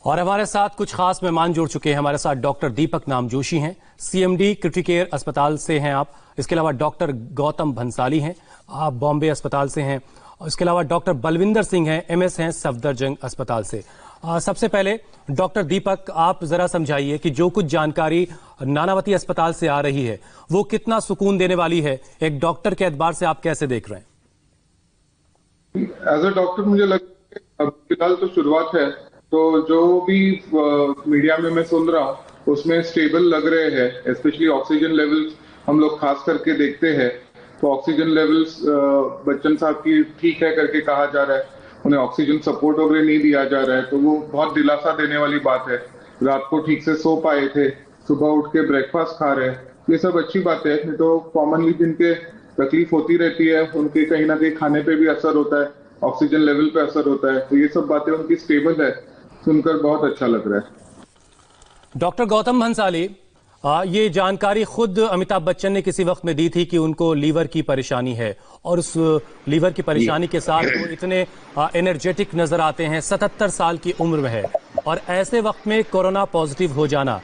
और हमारे साथ कुछ खास मेहमान जुड़ चुके हैं। हमारे साथ डॉक्टर दीपक नामजोशी हैं, सीएमडी क्रिटिकेयर अस्पताल से हैं आप। इसके अलावा डॉक्टर गौतम भंसाली हैं, आप बॉम्बे अस्पताल से हैं। इसके अलावा डॉक्टर बलविंदर सिंह हैं, एमएस हैं, सफदरजंग अस्पताल से। सबसे पहले डॉक्टर दीपक, आप जरा समझाइए कि जो कुछ जानकारी नानावती अस्पताल से आ रही है वो कितना सुकून देने वाली है, एक डॉक्टर के एतबार से आप कैसे देख रहे हैं? एज अ डॉक्टर मुझे लगता है फिलहाल तो शुरुआत है, तो जो भी मीडिया में मैं सुन रहा हूँ उसमें स्टेबल लग रहे हैं। स्पेशली ऑक्सीजन लेवल्स हम लोग खास करके देखते हैं तो ऑक्सीजन लेवल्स बच्चन साहब की ठीक है करके कहा जा रहा है, उन्हें ऑक्सीजन सपोर्ट वगैरह नहीं दिया जा रहा है, तो वो बहुत दिलासा देने वाली बात है। रात को ठीक से सो पाए थे, सुबह उठ के ब्रेकफास्ट खा रहे हैं, ये सब अच्छी बात है। नहीं तो कॉमनली जिनके तकलीफ होती रहती है उनके कहीं ना कहीं खाने पे भी असर होता है, ऑक्सीजन लेवल पे असर होता है, तो ये सब बातें उनकी स्टेबल है, सुनकर बहुत अच्छा लग रहा है। डॉक्टर गौतम भंसाली, ये जानकारी खुद अमिताभ बच्चन ने किसी वक्त में दी थी कि उनको लीवर की परेशानी है और उस लीवर की परेशानी के साथ वो इतने एनर्जेटिक नजर आते हैं, 77 साल की उम्र में है, और ऐसे वक्त में कोरोना पॉजिटिव हो जाना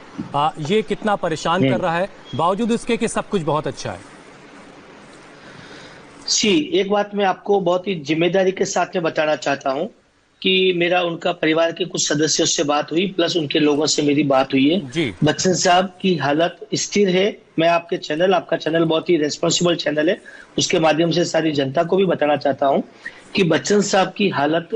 ये कितना परेशान कर रहा है, बावजूद इसके कि सब कुछ बहुत अच्छा है। जी, एक बात मैं आपको बहुत ही जिम्मेदारी के साथ में बताना चाहता हूँ कि मेरा उनका परिवार के कुछ सदस्यों से बात हुई, प्लस उनके लोगों से मेरी बात हुई है। बच्चन साहब की हालत स्थिर है। मैं आपका चैनल बहुत ही रेस्पॉन्सिबल चैनल है, उसके माध्यम से सारी जनता को भी बताना चाहता हूँ कि बच्चन साहब की हालत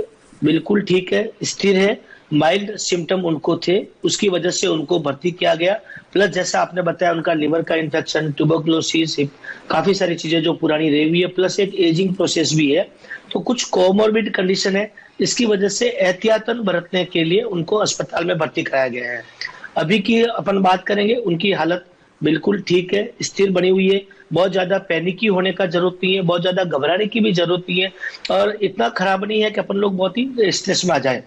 बिल्कुल ठीक है, स्थिर है। माइल्ड सिम्टम उनको थे, उसकी वजह से उनको भर्ती किया गया। प्लस जैसा आपने बताया उनका लिवर का इन्फेक्शन, ट्यूबरकुलोसिस, काफी सारी चीजें जो पुरानी रही हुई है, प्लस एक एजिंग प्रोसेस भी है, तो कुछ कोमोर्बिड कंडीशन है। इसकी वजह से एहतियातन बरतने के लिए उनको अस्पताल में भर्ती कराया गया है। अभी की अपन बात करेंगे, उनकी हालत बिल्कुल ठीक है, स्थिर बनी हुई है। बहुत ज्यादा पैनिकी होने का जरूरत नहीं है, बहुत ज्यादा घबराने की भी जरूरत नहीं है, और इतना खराब नहीं है कि अपन लोग बहुत ही स्ट्रेस में आ जाए।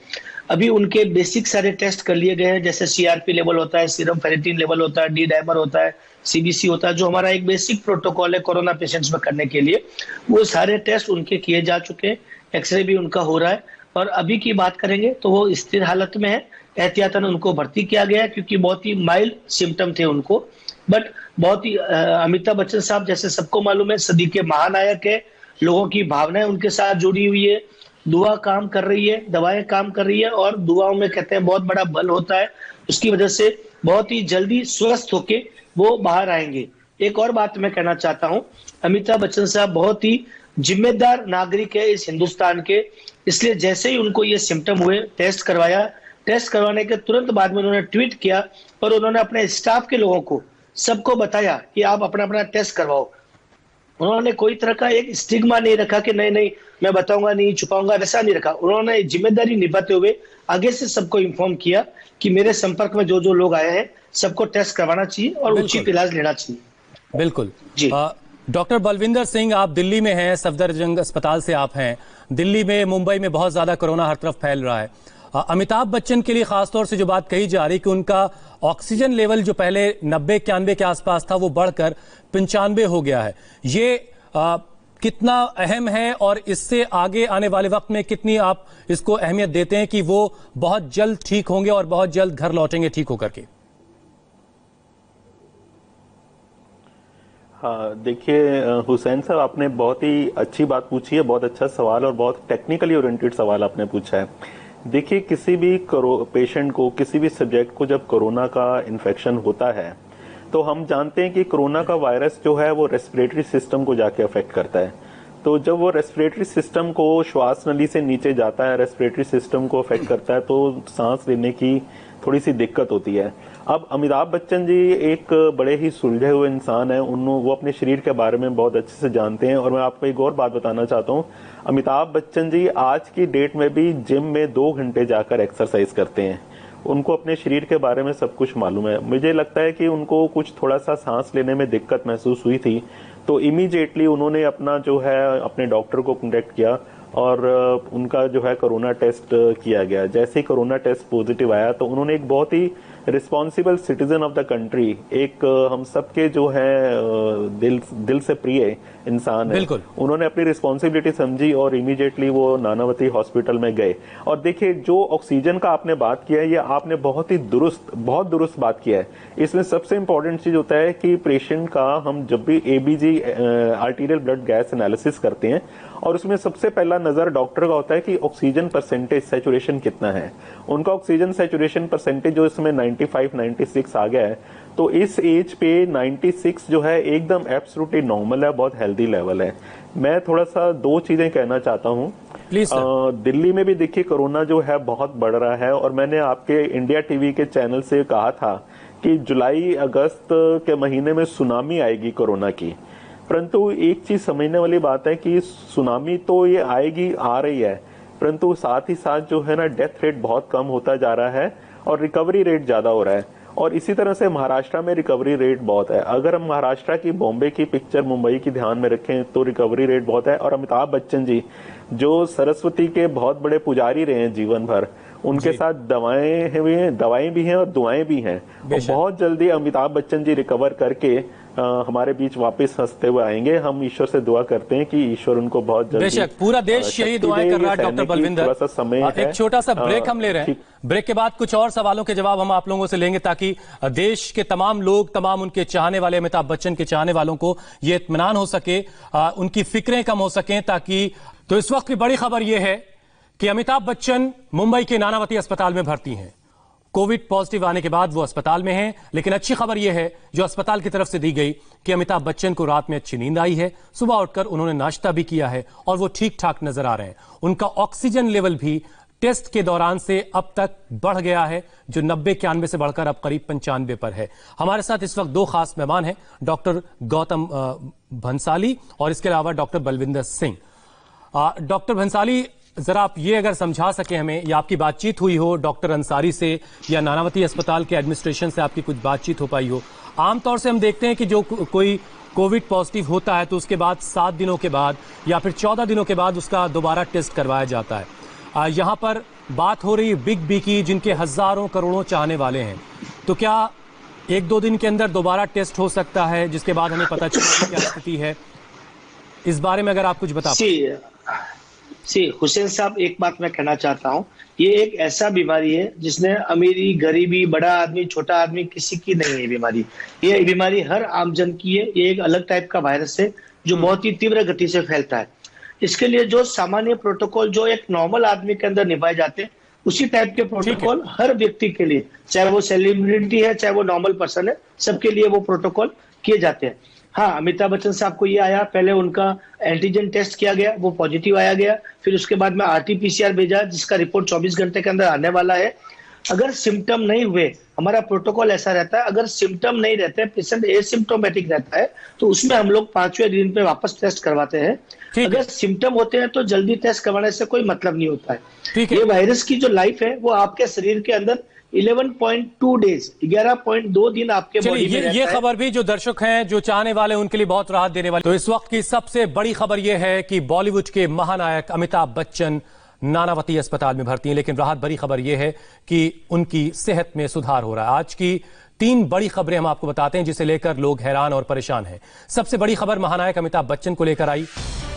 अभी उनके बेसिक सारे टेस्ट कर लिए गए हैं, जैसे सीआरपी लेवल होता है, सीरम फेरेटिन लेवल होता है, डी डायमर होता है, सीबीसी होता है, जो हमारा एक बेसिक प्रोटोकॉल है कोरोना पेशेंट्स में करने के लिए। वो सारे टेस्ट उनके किए जा चुके हैं, एक्सरे भी उनका हो रहा है, और अभी की बात करेंगे तो वो स्थिर हालत में है। एहतियातन उनको भर्ती किया गया है क्योंकि बहुत ही माइल्ड सिम्टम थे उनको, बट बहुत ही अमिताभ बच्चन साहब जैसे सबको मालूम है सदी के महानायक है, लोगों की भावनाएं उनके साथ जुड़ी हुई है, दुआ काम कर रही है, दवाएं काम कर रही है, और दुआओं में कहते हैं बहुत बड़ा बल होता है। उसकी वजह से बहुत ही जल्दी स्वस्थ होके वो बाहर आएंगे। एक और बात मैं कहना चाहता हूं, अमिताभ बच्चन साहब बहुत ही जिम्मेदार नागरिक है इस हिंदुस्तान के, इसलिए जैसे ही उनको ये सिम्टम हुए, टेस्ट करवाया, टेस्ट करवाने के तुरंत बाद में उन्होंने ट्वीट किया और उन्होंने अपने स्टाफ के लोगों को सबको बताया कि आप अपना अपना टेस्ट करवाओ। उन्होंने कोई तरह का एक स्टिग्मा नहीं रखा कि नहीं नहीं मैं बताऊंगा नहीं, छुपाऊंगा, वैसा नहीं रखा। उन्होंने जिम्मेदारी निभाते हुए आगे से सबको इन्फॉर्म किया कि मेरे संपर्क में जो जो लोग आए हैं सबको टेस्ट करवाना चाहिए और उचित इलाज लेना चाहिए। बिल्कुल जी। डॉक्टर बलविंदर सिंह, आप दिल्ली में हैं, सफदरजंग अस्पताल से आप हैं। दिल्ली में, मुंबई में बहुत ज्यादा कोरोना हर तरफ फैल रहा है। अमिताभ बच्चन के लिए खासतौर से जो बात कही जा रही कि उनका ऑक्सीजन लेवल जो पहले 90-91 के आसपास था वो बढ़कर 95 हो गया है, ये कितना अहम है और इससे आगे आने वाले वक्त में कितनी आप इसको अहमियत देते हैं कि वो बहुत जल्द ठीक होंगे और बहुत जल्द घर लौटेंगे ठीक होकर के? हाँ, देखिए हुसैन साहब, आपने बहुत ही अच्छी बात पूछी है, बहुत अच्छा सवाल और बहुत टेक्निकली ओरिएंटेड सवाल आपने पूछा है। देखिए, किसी भी पेशेंट को, किसी भी सब्जेक्ट को जब कोरोना का इन्फेक्शन होता है तो हम जानते हैं कि कोरोना का वायरस जो है वो रेस्पिरेटरी सिस्टम को जाके अफेक्ट करता है। तो जब वो रेस्पिरेटरी सिस्टम को, श्वास नली से नीचे जाता है, रेस्पिरेटरी सिस्टम को अफेक्ट करता है, तो सांस लेने की थोड़ी सी दिक्कत होती है। अब अमिताभ बच्चन जी एक बड़े ही सुलझे हुए इंसान हैं, वो अपने शरीर के बारे में बहुत अच्छे से जानते हैं। और मैं आपको एक और बात बताना चाहता हूँ, अमिताभ बच्चन जी आज की डेट में भी जिम में 2 घंटे जाकर एक्सरसाइज करते हैं। उनको अपने शरीर के बारे में सब कुछ मालूम है। मुझे लगता है कि उनको कुछ थोड़ा सा सांस लेने में दिक्कत महसूस हुई थी, तो इमीडिएटली उन्होंने अपना जो है अपने डॉक्टर को कॉन्टेक्ट किया और उनका जो है कोरोना टेस्ट किया गया। जैसे ही कोरोना टेस्ट पॉजिटिव आया तो उन्होंने एक बहुत ही responsible citizen of the country, एक हम सबके जो है दिल से प्रिय इंसान है, उन्होंने अपनी रिस्पॉन्सिबिलिटी समझी और इमीडिएटली वो नानावती हॉस्पिटल में गए। और देखिए, जो ऑक्सीजन का आपने बात किया है, ये आपने बहुत दुरुस्त बात किया है। इसमें सबसे इंपॉर्टेंट चीज होता है कि पेशेंट का हम जब भी ABG arterial blood gas analysis करते हैं और उसमें सबसे पहला नजर डॉक्टर का होता है कि ऑक्सीजन परसेंटेज सैचुरेशन कितना है। उनका ऑक्सीजन सैचुरेशन परसेंटेज जो इसमें 95-96 आ गया है, तो इस एज पे 96 जो है एकदम एब्सोल्युटली नॉर्मल है, बहुत हेल्दी लेवल है। मैं थोड़ा सा दो चीजें कहना चाहता हूँ। दिल्ली में भी देखिए कोरोना जो है बहुत बढ़ रहा है, और मैंने आपके इंडिया टीवी के चैनल से कहा था कि जुलाई अगस्त के महीने में सुनामी आएगी कोरोना की। परंतु एक चीज समझने वाली बात है कि सुनामी तो ये आएगी, आ रही है, परंतु साथ ही साथ जो है ना डेथ रेट बहुत कम होता जा रहा है और रिकवरी रेट ज्यादा हो रहा है। और इसी तरह से महाराष्ट्र में रिकवरी रेट बहुत है। अगर हम महाराष्ट्र की, बॉम्बे की पिक्चर, मुंबई की ध्यान में रखें तो रिकवरी रेट बहुत है। और अमिताभ बच्चन जी जो सरस्वती के बहुत बड़े पुजारी रहे हैं जीवन भर, उनके साथ दवाएं भी हैं और दुआएं भी हैं। और बहुत जल्दी अमिताभ बच्चन जी रिकवर करके हमारे बीच वापस हंसते हुए आएंगे। हम ईश्वर से दुआ करते हैं कि ईश्वर उनको बहुत जल्दी, बेशक पूरा देश यही दुआएं कर रहा है। डॉक्टर बलविंदर, एक छोटा सा ब्रेक हम ले रहे हैं। ब्रेक के बाद कुछ और सवालों के जवाब हम आप लोगों से लेंगे, ताकि देश के तमाम लोग, तमाम उनके चाहने वाले, अमिताभ बच्चन के चाहने वालों को ये इत्मीनान हो सके, उनकी फिक्रें कम हो सकें। ताकि तो इस वक्त की बड़ी खबर यह है कि अमिताभ बच्चन मुंबई के नानावती अस्पताल में भर्ती हैं। कोविड पॉजिटिव आने के बाद वो अस्पताल में हैं। लेकिन अच्छी खबर यह है जो अस्पताल की तरफ से दी गई कि अमिताभ बच्चन को रात में अच्छी नींद आई है, सुबह उठकर उन्होंने नाश्ता भी किया है और वो ठीक ठाक नजर आ रहे हैं। उनका ऑक्सीजन लेवल भी टेस्ट के दौरान से अब तक बढ़ गया है, जो 90-91 से बढ़कर अब करीब 95 पर है। हमारे साथ इस वक्त दो खास मेहमान हैं, डॉक्टर गौतम भंसाली और इसके अलावा डॉक्टर बलविंदर सिंह। डॉक्टर भंसाली, जरा आप ये अगर समझा सके हमें, या आपकी बातचीत हुई हो डॉक्टर अंसारी से या नानावती अस्पताल के एडमिनिस्ट्रेशन से आपकी कुछ बातचीत हो पाई हो। आमतौर से हम देखते हैं कि जो कोई कोविड पॉजिटिव होता है तो उसके बाद 7 दिनों के बाद या फिर 14 दिनों के बाद उसका दोबारा टेस्ट करवाया जाता है। यहाँ पर बात हो रही बिग बी की, जिनके हजारों करोड़ों चाहने वाले हैं। तो क्या 1-2 दिन के अंदर दोबारा टेस्ट हो सकता है, जिसके बाद हमें पता चले क्या स्थिति है? इस बारे में अगर आप कुछ बता हुसैन साहब, एक बात मैं कहना चाहता हूँ, ये एक ऐसा बीमारी है जिसने अमीरी, गरीबी, बड़ा आदमी, छोटा आदमी, किसी की नहीं है बीमारी। ये बीमारी हर आमजन की है। ये एक अलग टाइप का वायरस है जो बहुत ही तीव्र गति से फैलता है। इसके लिए जो सामान्य प्रोटोकॉल जो एक नॉर्मल आदमी के अंदर निभाए जाते हैं, उसी टाइप के प्रोटोकॉल हर व्यक्ति के लिए, चाहे वो सेलिब्रिटी है, चाहे वो नॉर्मल पर्सन है, सबके लिए वो प्रोटोकॉल किए जाते हैं। हाँ, अमिताभ बच्चन साहब को ये आया, पहले उनका एंटीजन टेस्ट किया गया, वो पॉजिटिव आया गया। फिर उसके बाद में आरटीपीसीआर भेजा, जिसका रिपोर्ट 24 घंटे के अंदर आने वाला है। अगर सिम्टम नहीं हुए, हमारा प्रोटोकॉल ऐसा रहता है, अगर सिम्टम नहीं रहते, पेशेंट एसिम्प्टोमेटिक रहता है, तो उसमें हम लोग 5वें दिन पे वापस टेस्ट करवाते हैं। अगर सिम्टम होते हैं तो जल्दी टेस्ट करवाने से कोई मतलब नहीं होता है। ये वायरस की जो लाइफ है वो आपके शरीर के अंदर 11.2 डेज, 11.2 दिन आपके बॉडी में रहता है। ये खबर भी जो दर्शक हैं, जो चाहने वाले, उनके लिए बहुत राहत देने वाली। तो इस वक्त की सबसे बड़ी खबर यह है कि बॉलीवुड के महानायक अमिताभ बच्चन नानावती अस्पताल में भर्ती हैं। लेकिन राहत भरी खबर यह है कि उनकी सेहत में सुधार हो रहा है। आज की 3 बड़ी खबरें हम आपको बताते हैं, जिसे लेकर लोग हैरान और परेशान हैं। सबसे बड़ी खबर महानायक अमिताभ बच्चन को लेकर आई,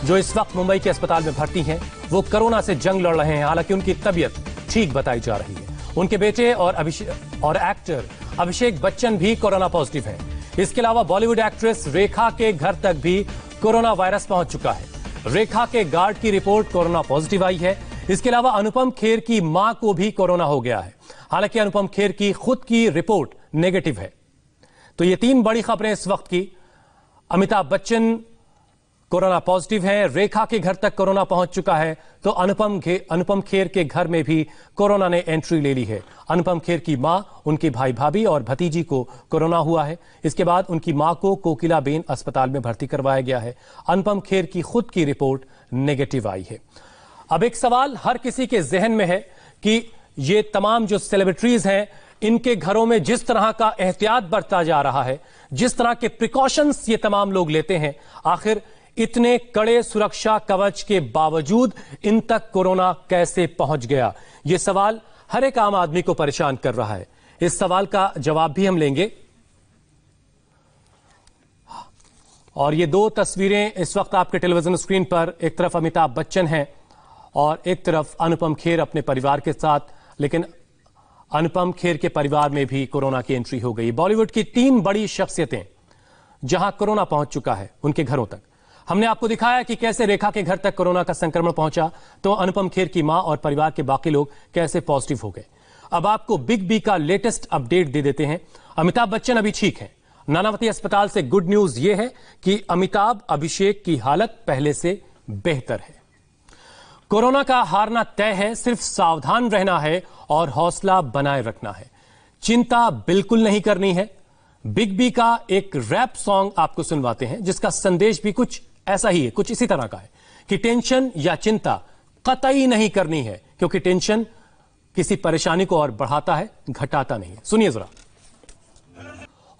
जो इस वक्त मुंबई के अस्पताल में भर्ती हैं। वो कोरोना से जंग लड़ रहे हैं, हालांकि उनकी तबीयत ठीक बताई जा रही है। उनके बेटे और एक्टर अभिषेक बच्चन भी कोरोना पॉजिटिव हैं। इसके अलावा बॉलीवुड एक्ट्रेस रेखा के घर तक भी कोरोना वायरस पहुंच चुका है। रेखा के गार्ड की रिपोर्ट कोरोना पॉजिटिव आई है। इसके अलावा अनुपम खेर की मां को भी कोरोना हो गया है, हालांकि अनुपम खेर की खुद की रिपोर्ट नेगेटिव है। तो ये 3 बड़ी खबरें इस वक्त की। अमिताभ बच्चन कोरोना पॉजिटिव हैं, रेखा के घर तक कोरोना पहुंच चुका है, तो अनुपम खेर के घर में भी कोरोना ने एंट्री ले ली है। अनुपम खेर की मां, उनके भाई भाभी और भतीजी को कोरोना हुआ है। इसके बाद उनकी मां को कोकिलाबेन अस्पताल में भर्ती करवाया गया है। अनुपम खेर की खुद की रिपोर्ट नेगेटिव आई है। अब एक सवाल हर किसी के जहन में है कि ये तमाम जो सेलिब्रिटीज हैं, इनके घरों में जिस तरह का एहतियात बरता जा रहा है, जिस तरह के प्रिकॉशंस ये तमाम लोग लेते हैं, आखिर इतने कड़े सुरक्षा कवच के बावजूद इन तक कोरोना कैसे पहुंच गया, यह सवाल हर एक आम आदमी को परेशान कर रहा है। इस सवाल का जवाब भी हम लेंगे। और ये दो तस्वीरें इस वक्त आपके टेलीविजन स्क्रीन पर, एक तरफ अमिताभ बच्चन हैं और एक तरफ अनुपम खेर अपने परिवार के साथ। लेकिन अनुपम खेर के परिवार में भी कोरोना की एंट्री हो गई। बॉलीवुड की 3 बड़ी शख्सियतें जहां कोरोना पहुंच चुका है उनके घरों तक। हमने आपको दिखाया कि कैसे रेखा के घर तक कोरोना का संक्रमण पहुंचा, तो अनुपम खेर की मां और परिवार के बाकी लोग कैसे पॉजिटिव हो गए। अब आपको बिग बी का लेटेस्ट अपडेट दे देते हैं। अमिताभ बच्चन अभी ठीक हैं। नानावती अस्पताल से गुड न्यूज यह है कि अमिताभ अभिषेक की हालत पहले से बेहतर है। कोरोना का हारना तय है, सिर्फ सावधान रहना है और हौसला बनाए रखना है। चिंता बिल्कुल नहीं करनी है। बिग बी का एक रैप सॉन्ग आपको सुनवाते हैं जिसका संदेश भी कुछ ऐसा ही है, कुछ इसी तरह का है कि टेंशन या चिंता कतई नहीं करनी है, क्योंकि टेंशन किसी परेशानी को और बढ़ाता है, घटाता नहीं है। सुनिए जरा।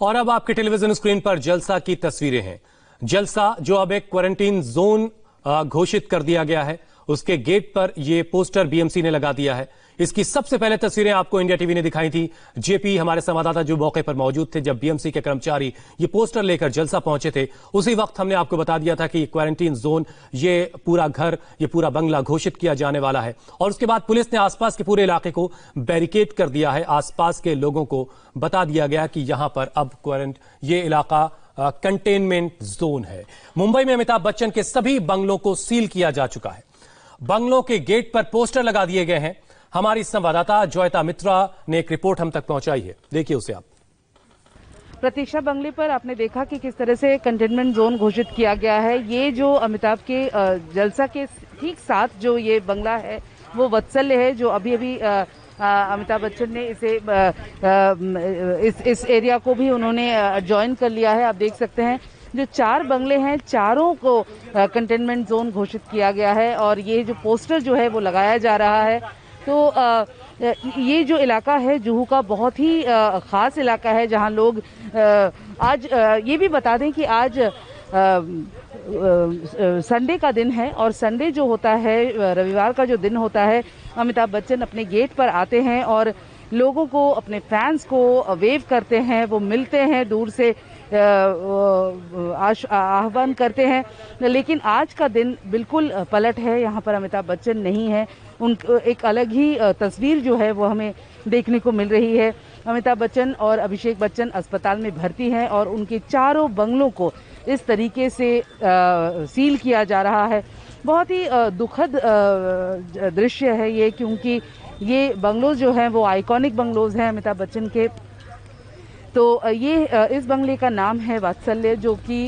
और अब आपके टेलीविजन स्क्रीन पर जलसा की तस्वीरें हैं। जलसा जो अब एक क्वारंटीन जोन घोषित कर दिया गया है, उसके गेट पर यह पोस्टर बीएमसी ने लगा दिया है। इसकी सबसे पहले तस्वीरें आपको इंडिया टीवी ने दिखाई थी। जेपी हमारे संवाददाता जो मौके पर मौजूद थे जब बीएमसी के कर्मचारी ये पोस्टर लेकर जलसा पहुंचे थे, उसी वक्त हमने आपको बता दिया था कि क्वारंटीन जोन, ये पूरा घर, ये पूरा बंगला घोषित किया जाने वाला है। और उसके बाद पुलिस ने आसपास के पूरे इलाके को बैरिकेड कर दिया है। आसपास के लोगों को बता दिया गया कि यहां पर अब ये इलाका कंटेनमेंट जोन है। मुंबई में अमिताभ बच्चन के सभी बंगलों को सील किया जा चुका है। बंगलों के गेट पर पोस्टर लगा दिए गए हैं। हमारी संवाददाता जॉयता मित्रा ने एक रिपोर्ट हम तक पहुंचाई है, देखिए उसे आप। प्रतीक्षा बंगले पर आपने देखा कि किस तरह से कंटेनमेंट जोन घोषित किया गया है। ये जो अमिताभ के जलसा के ठीक साथ जो ये बंगला है वो वत्सल्य है, जो अभी अभी अमिताभ बच्चन ने इसे इस एरिया को भी उन्होंने ज्वाइन कर लिया है। आप देख सकते हैं जो 4 बंगले हैं, चारों को कंटेनमेंट जोन घोषित किया गया है। और ये जो पोस्टर जो है वो लगाया जा रहा है। तो ये जो इलाका है जुहू का बहुत ही ख़ास इलाका है, जहां लोग आज ये भी बता दें कि आज संडे का दिन है और संडे जो होता है, रविवार का जो दिन होता है, अमिताभ बच्चन अपने गेट पर आते हैं और लोगों को, अपने फैंस को वेव करते हैं, वो मिलते हैं, दूर से आह्वान करते हैं। लेकिन आज का दिन बिल्कुल पलट है, यहाँ पर अमिताभ बच्चन नहीं है। एक अलग ही तस्वीर जो है वो हमें देखने को मिल रही है। अमिताभ बच्चन और अभिषेक बच्चन अस्पताल में भर्ती हैं और उनके चारों बंगलों को इस तरीके से सील किया जा रहा है। बहुत ही दुखद दृश्य है ये, क्योंकि ये बंगलोज जो हैं वो आइकॉनिक बंगलोज हैं अमिताभ बच्चन के। तो ये इस बंगले का नाम है वात्सल्य, जो कि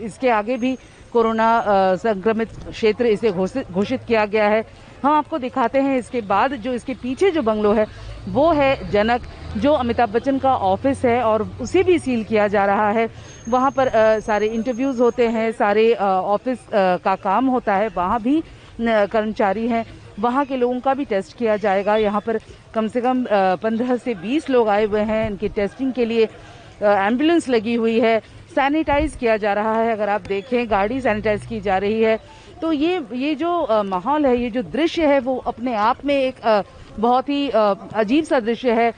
इसके आगे भी कोरोना संक्रमित क्षेत्र इसे घोषित किया गया है। हम आपको दिखाते हैं इसके बाद जो इसके पीछे जो बंगलो है वो है जनक, जो अमिताभ बच्चन का ऑफिस है और उसे भी सील किया जा रहा है। वहाँ पर सारे इंटरव्यूज़ होते हैं, सारे ऑफिस का काम होता है, वहाँ भी कर्मचारी हैं, वहाँ के लोगों का भी टेस्ट किया जाएगा। यहाँ पर कम से कम 15 से 20 लोग आए हुए हैं इनकी टेस्टिंग के लिए। एम्बुलेंस लगी हुई है, सैनिटाइज किया जा रहा है। अगर आप देखें, गाड़ी सैनिटाइज की जा रही है। तो ये जो माहौल है, ये जो दृश्य है, वो अपने आप में एक बहुत ही अजीब सा दृश्य है।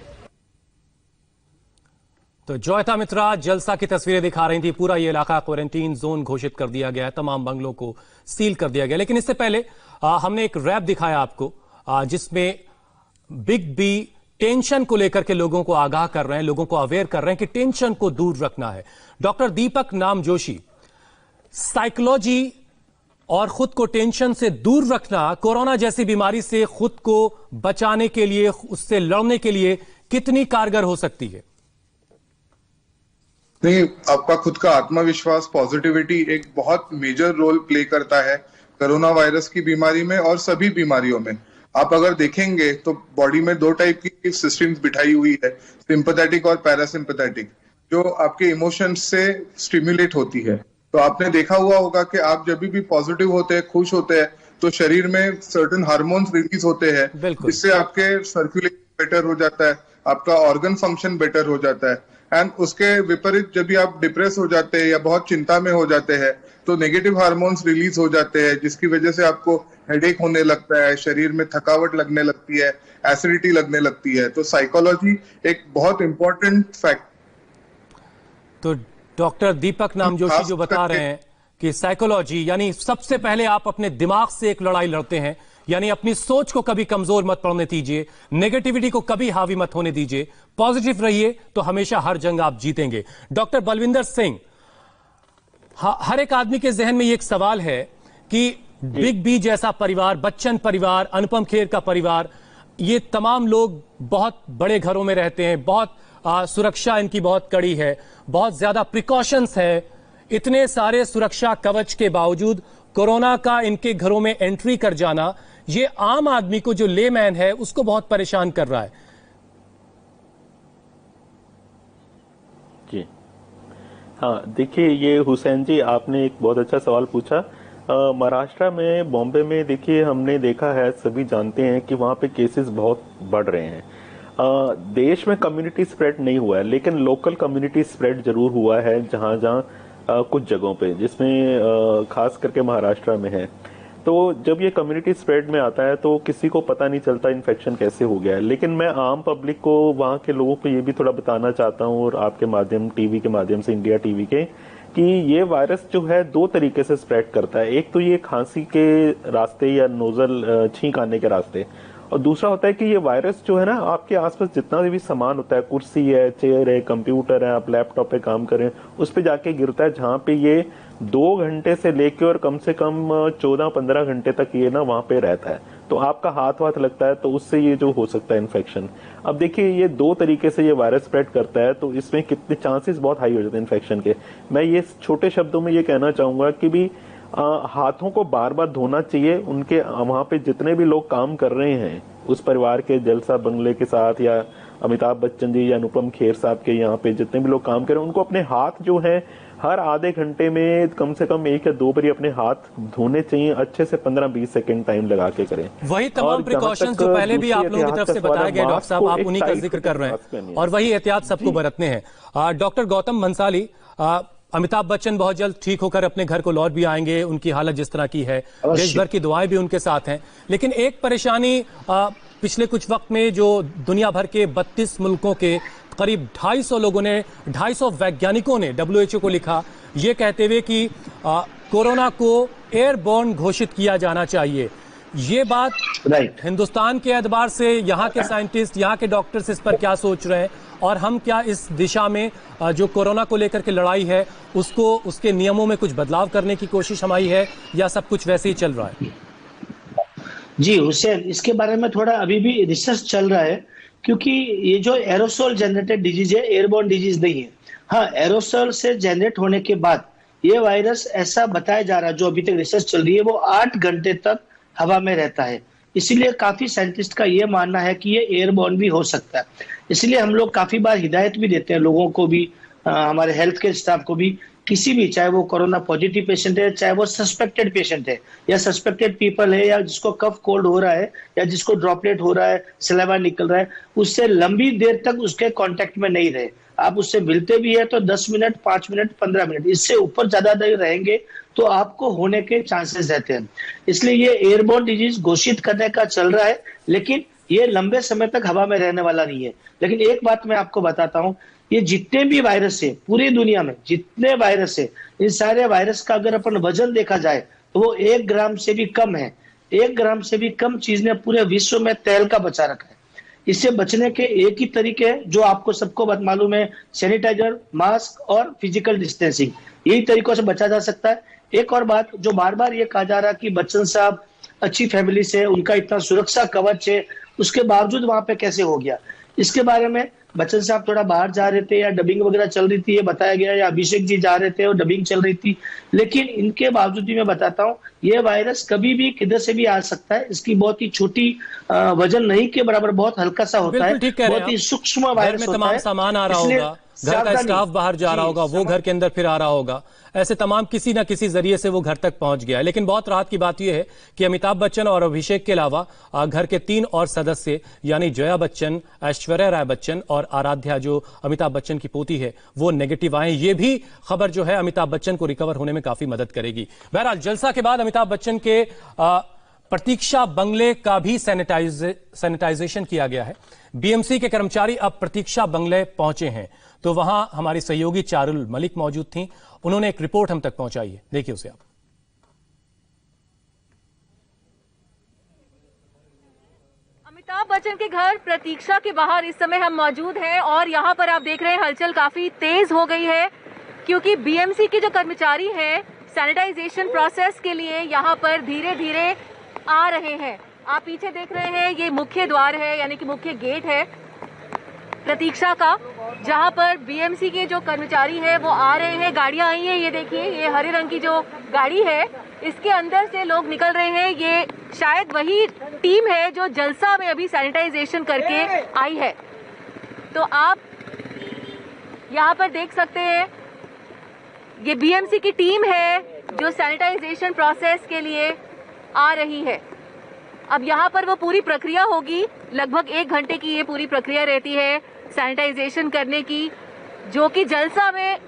तो जॉयता मित्रा जलसा की तस्वीरें दिखा रही थी। पूरा ये इलाका क्वारंटीन जोन घोषित कर दिया गया है, तमाम बंगलों को सील कर दिया गया। लेकिन इससे पहले हमने एक रैप दिखाया आपको, जिसमें बिग बी टेंशन को लेकर के लोगों को आगाह कर रहे हैं, लोगों को अवेयर कर रहे हैं कि टेंशन को दूर रखना है। डॉक्टर दीपक नामजोशी, साइकोलॉजी और खुद को टेंशन से दूर रखना कोरोना जैसी बीमारी से खुद को बचाने के लिए, उससे लड़ने के लिए कितनी कारगर हो सकती है? नहीं, आपका खुद का आत्मविश्वास, पॉजिटिविटी एक बहुत मेजर रोल प्ले करता है कोरोना वायरस की बीमारी में और सभी बीमारियों में। आप अगर देखेंगे तो बॉडी में 2 टाइप की सिस्टम्स बिठाई हुई है, सिंपैथेटिक और पैरासिम्पैथेटिक, जो आपके इमोशंस से स्टिमुलेट होती है। तो आपने देखा हुआ होगा कि आप जब भी पॉजिटिव होते हैं, खुश होते हैं, तो शरीर में सर्टेन हार्मोन्स रिलीज होते हैं, जिससे आपके सर्कुलेशन बेटर हो जाता है, आपका ऑर्गन फंक्शन बेटर हो जाता है। एंड उसके विपरीत जब भी आप डिप्रेस हो जाते हैं या बहुत चिंता में हो जाते हैं, तो नेगेटिव हार्मोन्स रिलीज हो जाते हैं, जिसकी वजह से आपको हेडेक होने लगता है, शरीर में थकावट लगने लगती है, एसिडिटी लगने लगती है। तो साइकोलॉजी एक बहुत इंपॉर्टेंट फैक्ट। तो डॉक्टर दीपक नामजोशी जो बता रहे हैं कि साइकोलॉजी यानी सबसे पहले आप अपने दिमाग से एक लड़ाई लड़ते हैं, यानी अपनी सोच को कभी कमजोर मत पड़ने दीजिए, नेगेटिविटी को कभी हावी मत होने दीजिए, पॉजिटिव रहिए तो हमेशा हर जंग आप जीतेंगे। डॉक्टर बलविंदर सिंह, हर एक आदमी के जहन में ये एक सवाल है कि बिग बी जैसा परिवार, बच्चन परिवार, अनुपम खेर का परिवार, ये तमाम लोग बहुत बड़े घरों में रहते हैं, बहुत सुरक्षा इनकी बहुत कड़ी है, बहुत ज्यादा प्रिकॉशंस है, इतने सारे सुरक्षा कवच के बावजूद कोरोना का इनके घरों में एंट्री कर जाना, ये आम आदमी को जो लेमैन है उसको बहुत परेशान कर रहा है। जी हाँ, देखिए ये हुसैन जी आपने एक बहुत अच्छा सवाल पूछा। महाराष्ट्र में, बॉम्बे में देखिए हमने देखा है, सभी जानते हैं कि वहाँ पे केसेस बहुत बढ़ रहे हैं। देश में कम्युनिटी स्प्रेड नहीं हुआ है, लेकिन लोकल कम्युनिटी स्प्रेड जरूर हुआ है जहाँ जहाँ कुछ जगहों पे, जिसमें खास करके महाराष्ट्र में है। तो जब ये कम्युनिटी स्प्रेड में आता है तो किसी को पता नहीं चलता इन्फेक्शन कैसे हो गया है। लेकिन मैं आम पब्लिक को, वहाँ के लोगों को ये भी थोड़ा बताना चाहता हूँ, और आपके माध्यम, टीवी के माध्यम से, इंडिया टीवी के, कि ये वायरस जो है दो तरीके से स्प्रेड करता है। एक तो ये खांसी के रास्ते या नोजल छींक आने के रास्ते, और दूसरा होता है कि ये वायरस जो है ना, आपके आसपास जितना भी सामान होता है, कुर्सी है, चेयर है, कंप्यूटर है, आप लैपटॉप पे काम कर रहे हैं, उस पे जाके गिरता है, जहाँ पे ये 2 घंटे से लेकर और कम से कम 14-15 घंटे तक ये ना वहाँ पे रहता है। तो आपका हाथ लगता है, तो उससे ये जो हो सकता है इन्फेक्शन। अब देखिए ये 2 तरीके से ये वायरस स्प्रेड करता है, तो इसमें कितने चांसेस बहुत हाई हो जाते हैं इन्फेक्शन के। मैं ये छोटे शब्दों में ये कहना चाहूंगा कि भी हाथों को बार बार धोना चाहिए। उनके वहां पे जितने भी लोग काम कर रहे हैं उस परिवार के, जलसा बंगले के साथ, या अमिताभ बच्चन जी या अनुपम खेर साहब के यहाँ पे जितने भी लोग काम कर रहे हैं, उनको अपने हाथ जो है हर आधे घंटे में कम से कम 1 या 2 बार अपने हाथ धोने चाहिए, अच्छे से 15-20 सेकंड टाइम लगा के करें। वही तमाम प्रिकॉशंस जो पहले भी आप लोगों की तरफ से बताया गया डॉक्टर साहब, आप उन्हीं का जिक्र कर रहे हैं, और वही एहतियात सबको बरतने हैं। डॉक्टर गौतम भंसाली, अमिताभ बच्चन बहुत जल्द ठीक होकर अपने घर को लौट भी आएंगे, उनकी हालत जिस तरह की है, देश भर की दुआएं भी उनके साथ हैं। लेकिन एक परेशानी पिछले कुछ वक्त में जो दुनिया भर के 32 मुल्कों के करीब 250 लोगों ने, 250 वैज्ञानिकों ने WHO को लिखा, ये कहते हुए कि कोरोना को एयरबोर्न घोषित किया जाना चाहिए। ये बात हिंदुस्तान के एतबार से यहाँ के साइंटिस्ट, यहाँ के डॉक्टर्स इस पर क्या सोच रहे हैं, और हम क्या इस दिशा में जो कोरोना को लेकर के लड़ाई है उसको, उसके नियमों में कुछ बदलाव करने की कोशिश हमारी है, या सब कुछ वैसे ही चल रहा है? जी हुसैन, इसके बारे में थोड़ा अभी भी रिसर्च चल रहा है, क्योंकि ये जो एरोसोल जनरेटेड डिजीज है, एयरबोर्न डिजीज नहीं है। हाँ, एरोसोल से जनरेट होने के बाद ये वायरस, ऐसा बताया जा रहा है, जो अभी तक रिसर्च चल रही है, वो 8 घंटे तक हवा में रहता है। इसीलिए काफी साइंटिस्ट का ये मानना है कि ये एयरबोर्न भी हो सकता है। इसलिए हम लोग काफी बार हिदायत भी देते हैं लोगों को भी, हमारे हेल्थ केयर स्टाफ को भी, किसी भी, चाहे वो कोरोना पॉजिटिव पेशेंट है, चाहे वो सस्पेक्टेड पेशेंट है, या सस्पेक्टेड पीपल है, या जिसको कफ कोल्ड हो रहा है, या जिसको ड्रॉपलेट हो रहा है, सलाइवा निकल रहा है, उससे लंबी देर तक उसके कांटेक्ट में नहीं रहे। आप उससे मिलते भी है तो 10 मिनट, 5 मिनट, 15 मिनट, इससे ऊपर ज्यादा देर रहेंगे तो आपको होने के चांसेस रहते हैं। इसलिए ये एयरबोर्न डिजीज घोषित करने का चल रहा है, लेकिन ये लंबे समय तक हवा में रहने वाला नहीं है। लेकिन एक बात मैं आपको बताता हूँ, ये जितने भी वायरस है पूरी दुनिया में, जितने वायरस है, इन सारे वायरस का अगर अपन वजन देखा जाए तो वो 1 ग्राम से भी कम है। 1 ग्राम से भी कम चीज ने पूरे विश्व में तेल का बचा रखा है। इससे बचने के एक ही तरीके हैं, जो आपको सबको मालूम है, सैनिटाइजर, मास्क और फिजिकल डिस्टेंसिंग। यही तरीकों से बचा जा सकता है। एक और बात जो बार बार ये कहा जा रहा है कि बच्चन साहब अच्छी फैमिली से, उनका इतना सुरक्षा कवच है, उसके बावजूद वहां पे कैसे हो गया, इसके बारे में बच्चन साहब थोड़ा बाहर जा रहे थे, या डबिंग वगैरह चल रही थी, ये बताया गया, या अभिषेक जी जा रहे थे और डबिंग चल रही थी। लेकिन इनके बावजूद भी मैं बताता हूँ, ये वायरस कभी भी किधर से भी आ सकता है। इसकी बहुत ही छोटी वजन नहीं के बराबर, बहुत हल्का सा होता है, बहुत ही सूक्ष्म वायरस होता है। तमाम सामान आ रहा होगा, घर का स्टाफ बाहर जा रहा होगा, वो घर के अंदर फिर आ रहा होगा, ऐसे तमाम किसी ना किसी जरिए से वो घर तक पहुंच गया। लेकिन बहुत राहत की बात यह है कि अमिताभ बच्चन और अभिषेक के अलावा घर के 3 और सदस्य यानी जया बच्चन, ऐश्वर्या राय बच्चन और आराध्या जो अमिताभ बच्चन की पोती है वो नेगेटिव आए। ये भी खबर जो है अमिताभ बच्चन को रिकवर होने में काफी मदद करेगी। बहरहाल जलसा के बाद अमिताभ बच्चन के प्रतीक्षा बंगले का भी सैनिटाइजेशन किया गया है। बीएमसी के कर्मचारी अब प्रतीक्षा बंगले पहुंचे हैं, तो वहां हमारी सहयोगी चारुल मलिक मौजूद थीं। उन्होंने एक रिपोर्ट हम तक पहुंचाई है, देखिए उसे आप। अमिताभ बच्चन के घर प्रतीक्षा के बाहर इस समय हम मौजूद हैं और यहाँ पर आप देख रहे हैं हलचल काफी तेज हो गई है, क्योंकि बीएमसी के जो कर्मचारी हैं सैनिटाइजेशन प्रोसेस के लिए यहाँ पर धीरे धीरे आ रहे हैं। आप पीछे देख रहे हैं ये मुख्य द्वार है, यानी कि मुख्य गेट है प्रतीक्षा का, जहां पर बीएमसी के जो कर्मचारी हैं वो आ रहे हैं। गाड़ियां आई हैं, ये देखिए, ये हरे रंग की जो गाड़ी है इसके अंदर से लोग निकल रहे हैं। ये शायद वही टीम है जो जलसा में अभी सैनिटाइजेशन करके आई है। तो आप यहाँ पर देख सकते हैं ये बीएमसी की टीम है जो सैनिटाइजेशन प्रोसेस के लिए आ रही है। अब यहाँ पर वो पूरी प्रक्रिया होगी, लगभग 1 घंटे की ये पूरी प्रक्रिया रहती है सैनिटाइजेशन करने की, जो कि जलसा में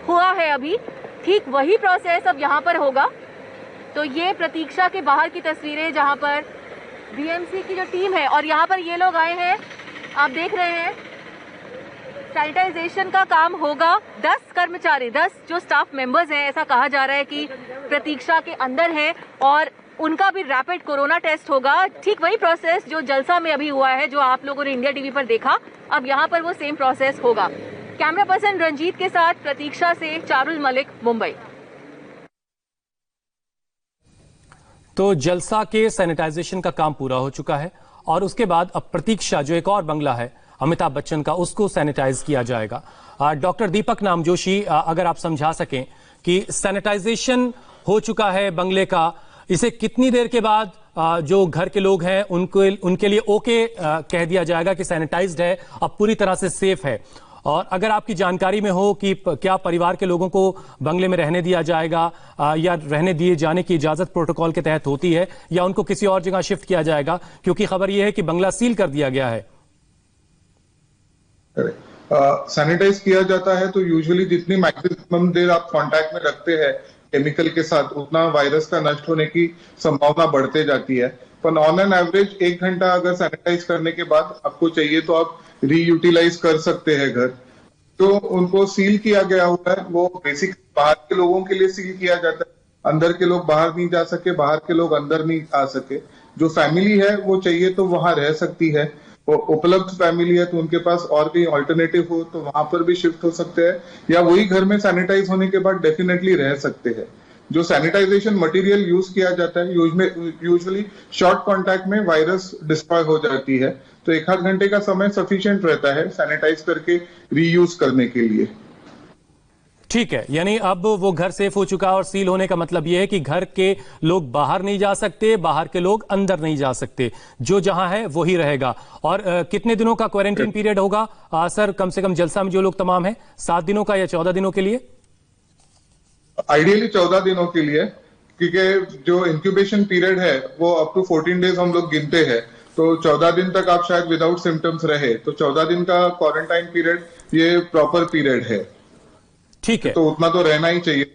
हुआ है अभी। ठीक वही प्रोसेस अब यहाँ पर होगा। तो ये प्रतीक्षा के बाहर की तस्वीरें जहाँ पर बीएमसी की जो टीम है और यहाँ पर ये लोग आए हैं, आप देख रहे हैं सैनिटाइजेशन का काम होगा। 10 कर्मचारी, 10 जो स्टाफ मेंबर्स हैं, ऐसा कहा जा रहा है कि प्रतीक्षा के अंदर हैं और उनका भी रैपिड कोरोना टेस्ट होगा। ठीक वही प्रोसेस जो जलसा में अभी हुआ है, जो आप लोगों ने इंडिया टीवी पर देखा, अब यहाँ पर वो सेम प्रोसेस होगा। कैमरा पर्सन रंजीत के साथ प्रतीक्षा से चारुल मलिक, मुंबई। तो जलसा के सैनिटाइजेशन का काम पूरा हो चुका है और उसके बाद अब प्रतीक्षा जो एक और बंगला है अमिताभ बच्चन का, उसको सैनिटाइज किया जाएगा। डॉक्टर दीपक नामजोशी, अगर आप समझा सकें कि सैनिटाइजेशन हो चुका है बंगले का, इसे कितनी देर के बाद जो घर के लोग हैं उनके लिए ओके कह दिया जाएगा कि सैनिटाइज्ड है, अब पूरी तरह से सेफ है? और अगर आपकी जानकारी में हो कि क्या परिवार के लोगों को बंगले में रहने दिया जाएगा या रहने दिए जाने की इजाजत प्रोटोकॉल के तहत होती है या उनको किसी और जगह शिफ्ट किया जाएगा, क्योंकि खबर यह है कि बंगला सील कर दिया गया है। सैनिटाइज किया जाता है तो यूजुअली जितनी मैक्सिमम देर आप कांटेक्ट में रखते हैं केमिकल के साथ, उतना वायरस का नष्ट होने की संभावना बढ़ते जाती है। पर ऑन एन एवरेज 1 घंटा अगर सैनिटाइज करने के बाद आपको चाहिए तो आप रीयूटिलाइज कर सकते हैं घर। तो उनको सील किया गया हुआ है, वो बेसिक बाहर के लोगों के लिए सील किया जाता है, अंदर के लोग बाहर नहीं जा सके, बाहर के लोग अंदर नहीं आ सके। जो फैमिली है वो चाहिए तो वहां रह सकती है, वो उपलब्ध फैमिली है तो उनके पास और भी ऑल्टरनेटिव हो तो वहां पर भी शिफ्ट हो सकते हैं, या वही घर में सैनिटाइज होने के बाद डेफिनेटली रह सकते हैं। जो सैनिटाइजेशन मटेरियल यूज किया जाता है यूजुअली शॉर्ट कांटेक्ट में वायरस डिस्ट्रॉय हो जाती है, तो 1 आध घंटे का समय सफिशिएंट रहता है सैनिटाइज करके रीयूज करने के लिए। ठीक है, यानी अब वो घर सेफ हो चुका है और सील होने का मतलब यह है कि घर के लोग बाहर नहीं जा सकते, बाहर के लोग अंदर नहीं जा सकते, जो जहां है वही रहेगा। और कितने दिनों का क्वारंटाइन पीरियड होगा सर, कम से कम जलसा में जो लोग तमाम हैं, 7 दिनों का या 14 दिनों के लिए? आइडियली 14 दिनों के लिए, क्योंकि जो इंक्यूबेशन पीरियड है वो अप टू 14 डेज हम लोग गिनते हैं, तो 14 दिन तक आप शायद विदाउट सिम्टम्स रहे, तो 14 दिन का क्वारंटाइन पीरियड ये प्रॉपर पीरियड है। ठीक है, तो उतना तो रहना ही चाहिए।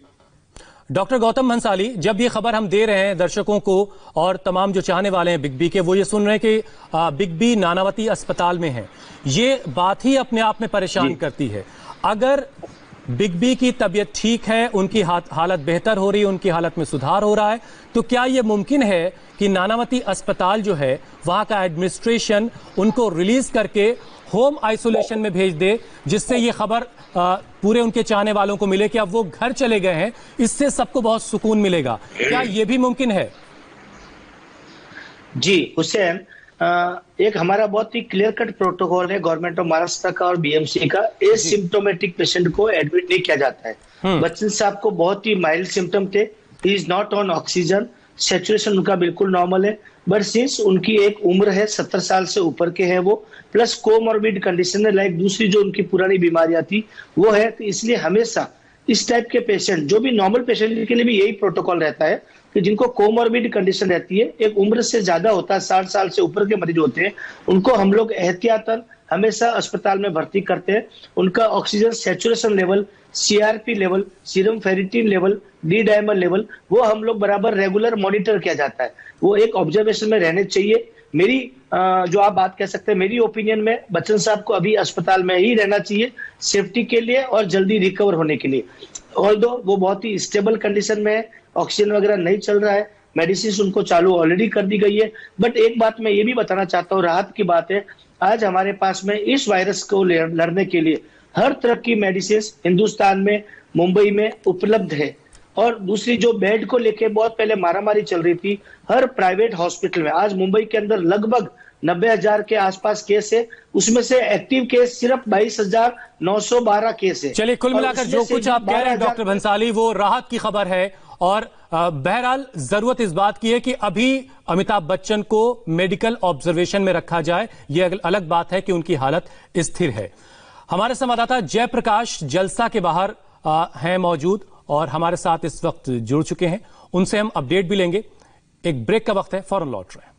डॉक्टर गौतम भंसाली, जब ये खबर हम दे रहे हैं दर्शकों को और तमाम जो चाहने वाले हैं बिग बी के, वो ये सुन रहे हैं कि बिग बी नानावती अस्पताल में है, ये बात ही अपने आप में परेशान करती है। अगर बिग बी की तबीयत ठीक है, उनकी हालत बेहतर हो रही है, उनकी हालत में सुधार हो रहा है, तो क्या यह मुमकिन है कि नानावती अस्पताल जो है वहां का एडमिनिस्ट्रेशन उनको रिलीज करके होम आइसोलेशन में भेज दे, जिससे ये खबर पूरे उनके चाहने वालों को मिले कि अब वो घर चले गए हैं, इससे सबको बहुत सुकून मिलेगा? क्या ये भी मुमकिन है? जी हुसैन, एक हमारा बहुत ही क्लियर कट प्रोटोकॉल है गवर्नमेंट ऑफ महाराष्ट्र का और बीएमसी का। एसिम्प्टोमेटिक पेशेंट को एडमिट नहीं किया जाता है। बच्चन साहब को बहुत ही माइल्ड सिम्टम थे, he is not on oxygen, saturation उनका बिल्कुल नॉर्मल है, बट सिंस उनकी एक उम्र है 70 साल से ऊपर के हैं वो, प्लस कोमॉर्बिड कंडीशन है, लाइक दूसरी जो उनकी पुरानी बीमारियां थी वो है, तो इसलिए हमेशा इस टाइप के पेशेंट, जो भी नॉर्मल पेशेंट के लिए भी यही प्रोटोकॉल रहता है कि जिनको कोमॉर्बिड कंडीशन रहती है, एक उम्र से ज्यादा होता है, 60 साल से ऊपर के मरीज होते हैं, उनको हम लोग एहतियातन हमेशा अस्पताल में भर्ती करते हैं। उनका oxygen saturation level, CRP level, serum ferritin level, D dimer level, वो हम लोग बराबर रेगुलर मॉनिटर किया जाता है। वो एक ऑब्जर्वेशन में रहने चाहिए। मेरी जो आप बात कह सकते हैं, मेरी ओपिनियन में बच्चन साहब को अभी अस्पताल में ही रहना चाहिए, सेफ्टी के लिए और जल्दी रिकवर होने के लिए। ऑल्दो वो बहुत ही स्टेबल कंडीशन में है, ऑक्सीजन वगैरह नहीं चल रहा है, मेडिसिन उनको चालू ऑलरेडी कर दी गई है। बट एक बात मैं ये भी बताना चाहता हूँ, राहत की बात है, आज हमारे पास में इस वायरस को लड़ने के लिए हर तरह की मेडिसिन हिंदुस्तान में, मुंबई में उपलब्ध है। और दूसरी जो बेड को लेके बहुत पहले मारामारी चल रही थी, हर प्राइवेट हॉस्पिटल में आज मुंबई के अंदर लगभग 90,000 के आसपास केस है, उसमें से एक्टिव केस सिर्फ 22,912 केस है। चलिए, कुल मिलाकर जो कुछ आप कह रहे हैं डॉक्टर भंसाली, वो राहत की खबर है। और बहरहाल जरूरत इस बात की है कि अभी अमिताभ बच्चन को मेडिकल ऑब्जर्वेशन में रखा जाए। यह अलग बात है कि उनकी हालत स्थिर है। हमारे संवाददाता जयप्रकाश जलसा के बाहर हैं मौजूद और हमारे साथ इस वक्त जुड़ चुके हैं, उनसे हम अपडेट भी लेंगे। एक ब्रेक का वक्त है, फौरन लौट रहे हैं।